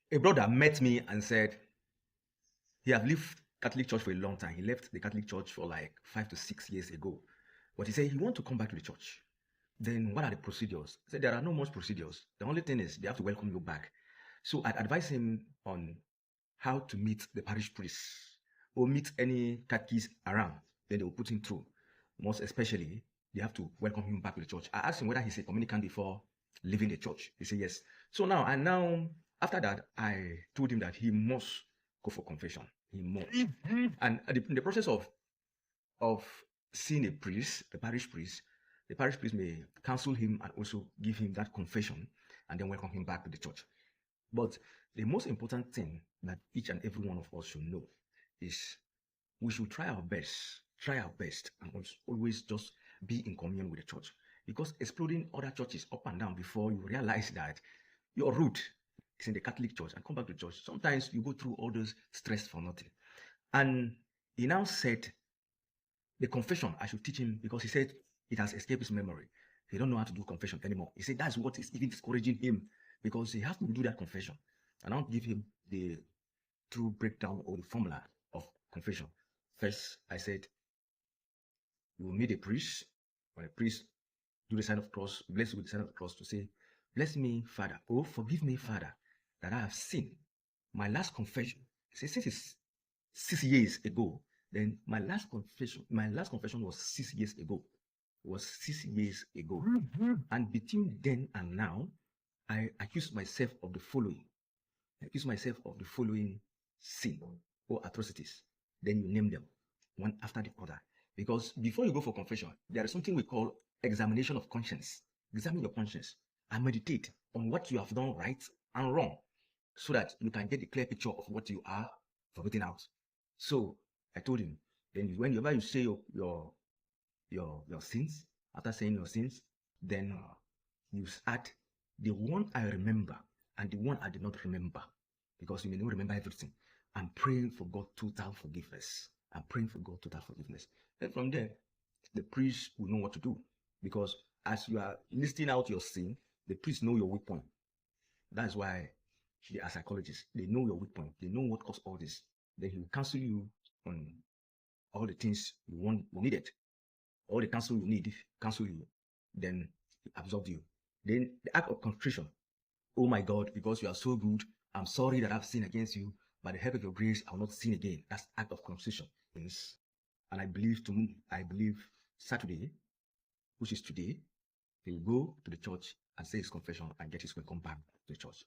A brother met me and said he had left Catholic Church for a long time. He left the Catholic Church for like 5 to 6 years ago. But he said he wants to come back to the church. Then what are the procedures? He said there are no much procedures. The only thing is they have to welcome you back. So I'd advise him on how to meet the parish priest or meet any catechist around. Then they will put him through. Most especially, they have to welcome him back to the church. I asked him whether he's a communicant before leaving the church. He said yes. So now, after that, I told him that he must go for confession. He must. And in the process of seeing a priest, the parish priest may counsel him and also give him that confession and then welcome him back to the church. But the most important thing that each and every one of us should know is we should try our best, and always just be in communion with the church. Because exploring other churches up and down before you realize that your root is in the Catholic Church and come back to church, sometimes you go through all those stress for nothing. And he now said the confession I should teach him, because he said it has escaped his memory. He don't know how to do confession anymore. He said that's what is even discouraging him, because he has to do that confession. And I'll give him the true breakdown or the formula of confession. First, I said, you will meet a priest. When a priest do the sign of cross, bless you with the sign of cross, to say, bless me, Father, or forgive me, Father, that I have sinned. My last confession, since it's 6 years ago, then my last confession was 6 years ago. And between then and now, I accuse myself of the following. Sin or atrocities. Then you name them one after the other. Because before you go for confession, there is something we call examination of conscience. Examine your conscience and meditate on what you have done right and wrong, so that you can get a clear picture of what you are forgetting out. So I told him, then whenever you say your sins, after saying your sins, then you add the one I remember and the one I did not remember, because you may not remember everything. I'm praying for God total forgiveness. Then from there, the priest will know what to do, because as you are listing out your sin, the priest know your weak point. That's why they are psychologists. They know your weak point. They know what caused all this. Then he will counsel you on all the things you needed. All the counsel you need, counsel you. Then he absolved you. Then the act of contrition. Oh my God, because you are so good, I'm sorry that I've sinned against you. By the help of your grace, I will not sin again. That's act of contrition. And I believe Saturday, which is today, he will go to the church and say his confession and get his way, come back to the church.